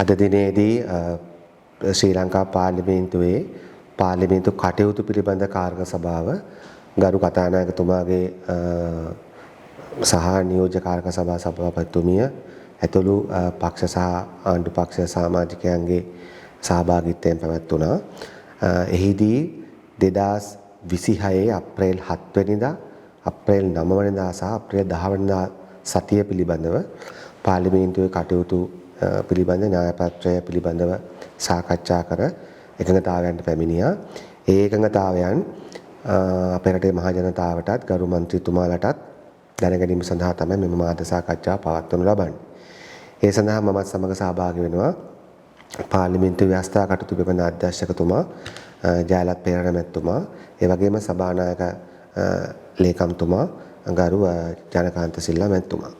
අද දිනේදී ශ්‍රී ලංකා පාර්ලිමේන්තුවේ පාර්ලිමේන්තු කටයුතු පිළිබඳ කාර්ක සභාව ගරු කතානායකතුමාගේ සහ නියෝජ්‍ය කාර්ක සභා සභාපතිතුමිය ඇතුළු පක්ෂ සහ ආණ්ඩු පක්ෂ සමාජිකයන්ගේ සහභාගීත්වයෙන් පැවැත්වුණා. එහිදී 2026 අප්‍රේල් 7 වෙනිදා අප්‍රේල් 9 වෙනිදා සහ අප්‍රේල් 10 වෙනිදා සතිය පිළිබඳව පාර්ලිමේන්තුවේ කටයුතු පිළිබඳ න්‍යාය පත්‍රය පිළිබඳව සාකච්ඡා කර එකඟතාවයන්ට පැමිණියා. ඒ එකඟතාවයන් අපේ රටේ මහ ජනතාවටත් ගරු මන්ත්‍රීතුමාලටත් දැන ගැනීම සඳහා තමයි මෙම මාධ්‍ය සාකච්ඡාව පවත්වනු ලබන්නේ. ඒ සඳහා මමත් සමග සහභාගී වෙනවා පාර්ලිමේන්තු ව්‍යවස්ථා කටයුතු පිළිබඳ අධ්‍යක්ෂකතුමා ජයලත් පෙරේරා මැතිතුමා, ඒ වගේම සභානායක ලේකම්තුමා ගරු ජනකාන්ත සිල්වා මැතිතුමා.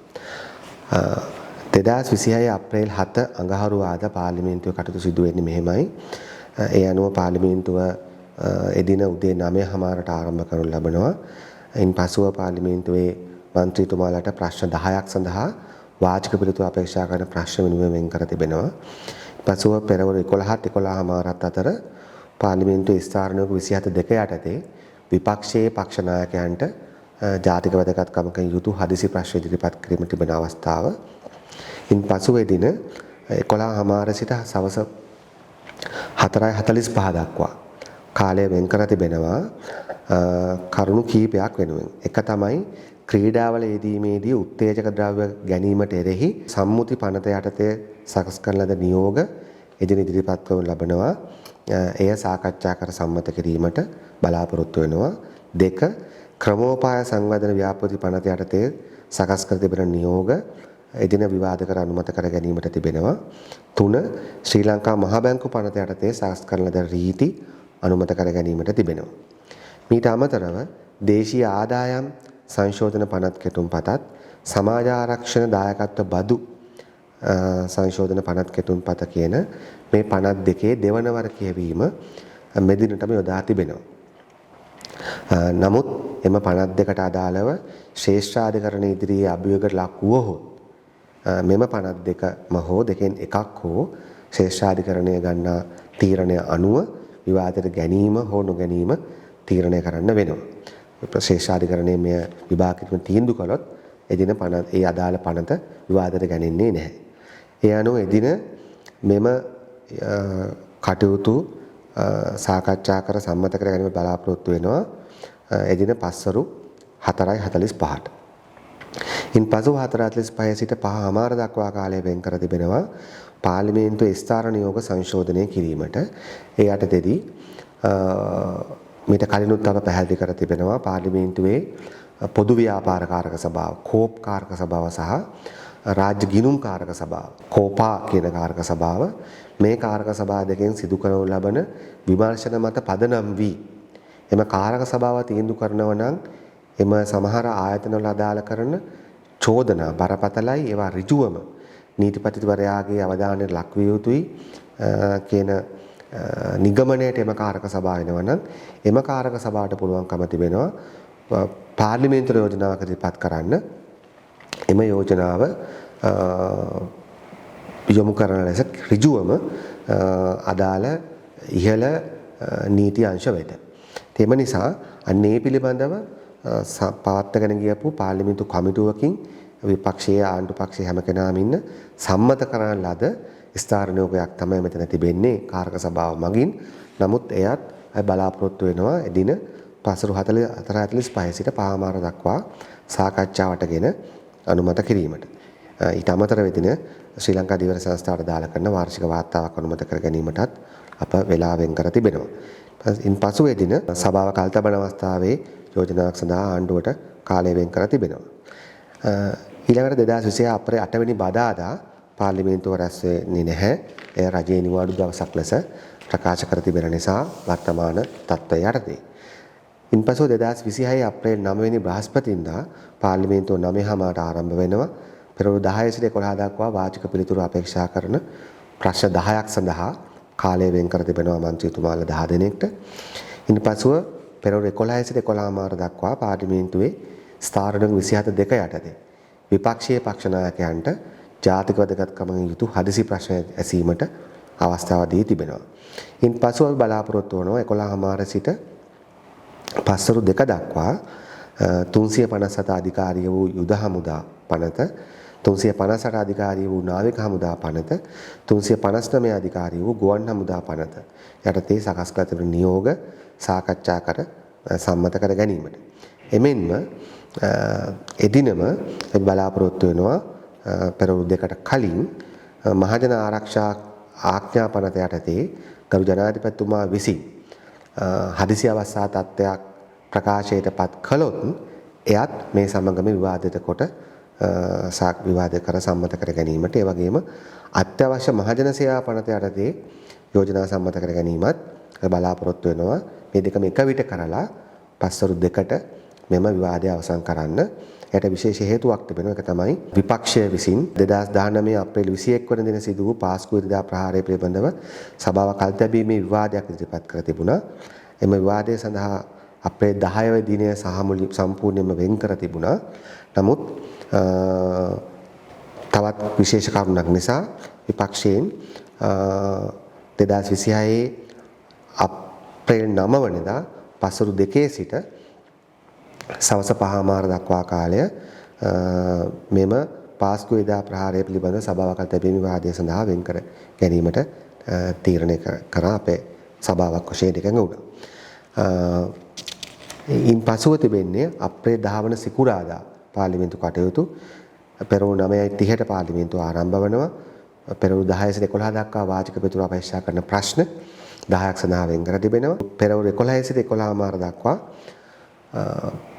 2026 අප්‍රේල් 7 අඟහරුවාදා පාර්ලිමේන්තුවේ කටයුතු සිදු වෙන්නේ මෙහෙමයි. ඒ අනුව පාර්ලිමේන්තුව එදින උදේ 9:00ට ආරම්භ කරනු ලබනවා. ඉන් පසුව පාර්ලිමේන්තුවේ මන්ත්‍රීතුමාලට ප්‍රශ්න 10ක් සඳහා වාචික පිළිතුරු අපේක්ෂා කරන ප්‍රශ්න වෙනුවෙන් වෙන් කර තිබෙනවා. පසුව පෙරවරු 11ත් 11:00මාරත් අතර පාර්ලිමේන්තුවේ ස්ථානයක 27 යටතේ විපක්ෂයේ පක්ෂ නායකයන්ට ජාතික වැදගත්කමකින් යුතු හදිසි ප්‍රශ්න ඉදිරිපත් කිරීමට තිබෙන අවස්ථාව. ඉන් පසුව දින 11:00 සිට සවස 4:45 දක්වා කාලය වෙන් කර තිබෙනවා කරුණු කීපයක් වෙනුවෙන්. එක තමයි ක්‍රීඩාවල යෙදීමේදී උත්තේජක ද්‍රව්‍ය ගැනීමට එරෙහි සම්මුති පනත යටතේ සකස් කරන ලද නියෝග එදින ඉදිරිපත් කරනු ලබනවා. එය සාකච්ඡා කර සම්මත කිරීමට බලාපොරොත්තු වෙනවා. 2. ක්‍රමෝපාය සංවර්ධන ව්‍යාපෘති පනත යටතේ සකස් කර තිබෙන නියෝග එදින විවාද කර අනුමත කර ගැනීමට තිබෙනවා. 3. ශ්‍රී ලංකා මහ බැංකු පනත යටතේ සකස් කරන ලද රීති අනුමත කර ගැනීමට තිබෙනවා. මීට අමතරව දේශීය ආදායම් සංශෝධන පනත් කෙටුම්පතත් සමාජ ආරක්ෂණ දායකත්ව බදු සංශෝධන පනත් කෙටුම්පත කියන මේ පනත් දෙකේ දෙවන වර කියවීම මෙදිනටම යොදා තිබෙනවා. නමුත් එම පනත් දෙකට අදාළව ශ්‍රේෂ්ඨාධිකරණ ඉදිරියේ අභියෝගයට ලක් වුවහොත් මෙම පනත් දෙකම හෝ දෙකෙන් එකක් හෝ ශ්‍රේෂ්ඨාධිකරණය ගන්නා තීරණය අනුව විවාදයට ගැනීම හෝ නොගැනීම තීරණය කරන්න වෙනවා. ශ්‍රේෂ්ඨාධිකරණයේ මෙය විභාග කිරීම තීන්දුව කළොත් එදින පනත ඒ අදාළ පනත විවාදයට ගැනෙන්නේ නැහැ. ඒ අනුව එදින මෙම කටයුතු සාකච්ඡා කර සම්මත කර ගැනීම බලාපොරොත්තු වෙනවා එදින පස්වරු 4:45ට. ඉන් පසු 4:45 සිට 5:00 දක්වා කාලය වෙන් කර තිබෙනවා පාර්ලිමේන්තුවේ ස්ථාන නියෝග සංශෝධනය කිරීමට. ඒ යටතේදී මීට කලිනුත් අප පැහැදිලි කර තිබෙනවා පාර්ලිමේන්තුවේ පොදු ව්‍යාපාර කාරක සභාව, කෝප් කාරක සභාව සහ රාජ්‍ය ගිණුම් කාරක සභාව, කෝපා කියන කාරක සභාව මේ කාරක සභා දෙකෙන් සිදු කරනු ලබන විමර්ශන මත පදනම් වී එම කාරක සභාව තීන්දුව කරනවා නම් එම සමහර ආයතනවල අදාළ කරන චෝදනා බරපතලයි, ඒවා ඍජුවම නීතිපතිවරයාගේ අවධානයට ලක් විය යුතුයි කියන නිගමනයට එම කාරක සභාව වෙනවා නම් එම කාරක සභාවට පුළුවන්කම තිබෙනවා පාර්ලිමේන්තු යෝජනාවක් ඉදිරිපත් කරන්න. එම යෝජනාව යොමු කරන ලෙස ඍජුවම අදාළ ඉහළ නීති අංශ වෙත. එම නිසා අන්නේ පිළිබඳව පවත්වාගෙන ගියපු පාර්ලිමේන්තු කමිටුවකින් විපක්ෂයේ ආණ්ඩු පක්ෂයේ හැම කෙනාම ඉන්න සම්මත කරන ලද ස්ථාන නියෝගයක් තමයි මෙතන තිබෙන්නේ කාරක සභාව මගින්. නමුත් එයත් බලාපොරොත්තු වෙනවා එදින පසරු 4:45 සිට 5:00 දක්වා සාකච්ඡාවටගෙන අනුමත කිරීමට. ඊට අමතරව එදින ශ්‍රී ලංකා ධීවර සංස්ථාවට දාලා කරන වාර්ෂික වාර්තාවක් අනුමත කර ගැනීමටත් අප වේලාව වෙන් කර තිබෙනවා. ඉන් පසු එදින සභාව කල්තබන අවස්ථාවේ යෝජනාවක් සඳහා ආණ්ඩුවට කාලය වෙන් කර තිබෙනවා. ඊළඟට 2026 අප්‍රේල් 8 වෙනි බදාදා පාර්ලිමේන්තුව රැස් වෙන්නේ නැහැ. එය රජයේ නිවාඩු දවසක් ලෙස ප්‍රකාශ කර තිබෙන නිසා වර්තමාන තත්ත්වය යටතේ. ඉන්පසු 2026 අප්‍රේල් 9 වෙනි බ්‍රහස්පතින්දා පාර්ලිමේන්තුව 9:00ට ආරම්භ වෙනවා. පෙරවරු 10 සිට 11 දක්වා වාචික පිළිතුරු අපේක්ෂා කරන ප්‍රශ්න 10ක් සඳහා කාලය වෙන් කර තිබෙනවා මන්ත්‍රීතුමාලා 10 දෙනෙක්ට. ඉන්පසුව පෙරවරු 11 සිට 11:00 දක්වා පාර්ලිමේන්තුවේ ස්ථාන 27 යටතේ විපක්ෂයේ පක්ෂ නායකයන්ට ජාතික වැදගත්කමින් යුතු හදිසි ප්‍රශ්න ඇසීමට අවස්ථාව දී තිබෙනවා. ඉන් පසුව අපි බලාපොරොත්තු වනවා 11:00 සිට පස්වරු 2 දක්වා 357 අධිකාරිය වූ යුද හමුදා පනත, 358 අධිකාරිය වූ නාවික හමුදා පනත, 359 අධිකාරිය වූ ගුවන් හමුදා පනත යටතේ සකස් කර තිබෙන නියෝග සාකච්ඡා කර සම්මත කර ගැනීමට. එමෙන්ම එදිනම බලාපොරොත්තු වෙනවා පෙරවරු 2කට කලින් මහජන ආරක්ෂා ආඥා පනත යටතේ ගරු ජනාධිපතිතුමා විසින් හදිසි අවස්ථා තත්ත්වයක් ප්‍රකාශයට පත් කළොත් එයත් මේ සමගම විවාදිත කොට විවාද කර සම්මත කර ගැනීමට, ඒ වගේම අත්‍යවශ්‍ය මහජන සේවා පනත යටතේ යෝජනා සම්මත කර ගැනීමත් බලාපොරොත්තු වෙනවා. මේ දෙකම එක විට කරලා පස්වරු 2ට මෙම විවාදය අවසන් කරන්න. එයට විශේෂ හේතුවක් තිබෙනවා. ඒක තමයි විපක්ෂය විසින් 2019 අප්‍රේල් 21 වන දින සිදු වූ පාස්කු ඉරිදා ප්‍රහාරය පිළිබඳව සභාව කල් තැබීමේ විවාදයක් ඉදිරිපත් කර තිබුණා. එම විවාදය සඳහා අප්‍රේල් 10 වෙනි දිනය සම්පූර්ණයෙන්ම වෙන් කර තිබුණා. නමුත් තවත් විශේෂ කාරණයක් නිසා විපක්ෂයෙන් 2026 අප්‍රේල් 9 වෙනිදා පස්වරු 2 සිට සවස 5:00 දක්වා කාලය මෙම පාස්කු ඉරිදා ප්‍රහාරය පිළිබඳ සභාවක තැබීමේ වාදය සඳහා වෙන් කර ගැනීමට තීරණය කර අපේ සභාවක් වශයෙන් එකඟ වුණා. ඉන් පසුව තිබෙන්නේ අප්‍රේල් 10 වන සිකුරාදා පාර්ලිමේන්තු කටයුතු පෙරවරු 9:30ට පාර්ලිමේන්තුව ආරම්භ වෙනවා. පෙරවරු 10 සිට 11 දක්වා වාචික පිටුර අපේක්ෂා කරන ප්‍රශ්න 10ක් සඳහා වෙන් කර තිබෙනවා. පෙරවරු 11 සිට 11:00 දක්වා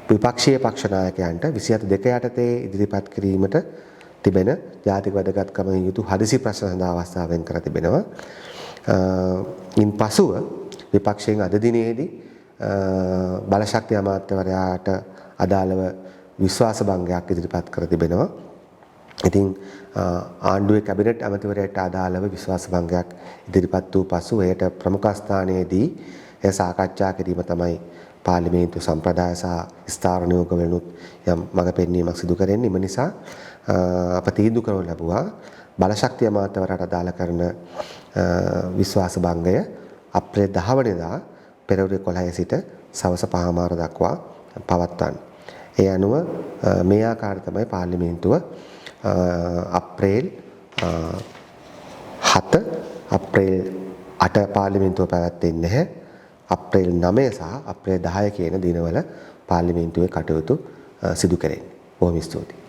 විපක්ෂීය පක්ෂ නායකයන්ට 27 යටතේ ඉදිරිපත් කිරීමට තිබෙන ජාතික වැදගත්කමින් යුතු හදිසි ප්‍රශ්න සඳහා අවස්ථාව වෙන් කර තිබෙනවා. ඉන් පසුව විපක්ෂයෙන් අද දිනේදී බලශක්ති අමාත්‍යවරයාට අදාළව විශ්වාස භංගයක් ඉදිරිපත් කර තිබෙනවා. ඉතින් ආණ්ඩුවේ කැබිනට් ඇමතිවරයාට අදාළව විශ්වාස භංගයක් ඉදිරිපත් වූ පසු එයට ප්‍රමුඛ ස්ථානයේදී එය සාකච්ඡා කිරීම තමයි පාර්ලිමේන්තු සම්ප්‍රදාය සහ ස්ථාවර නියෝග වෙනුත් යම් මඟ පෙන්වීමක් සිදු කරන්නේ. එම නිසා අප තීන්දුව කරනු ලැබුවා බලශක්ති අමාත්‍යවරයාට අදාළ කරන විශ්වාස භංගය අප්‍රේල් 10 වෙනිදා පෙරවරු 11 සිට සවස 5:00 දක්වා පවත්වන්න. ඒ අනුව මේ ආකාරය තමයි පාර්ලිමේන්තුව අප්‍රේල් 7 අප්‍රේල් 8 පාර්ලිමේන්තුව පැවැත්වෙන්නේ නැහැ. අප්‍රේල් 9 සහ අප්‍රේල් 10 කියන දිනවල පාර්ලිමේන්තුවේ කටයුතු සිදු කරන්නේ. බොහොම ස්තුතියි.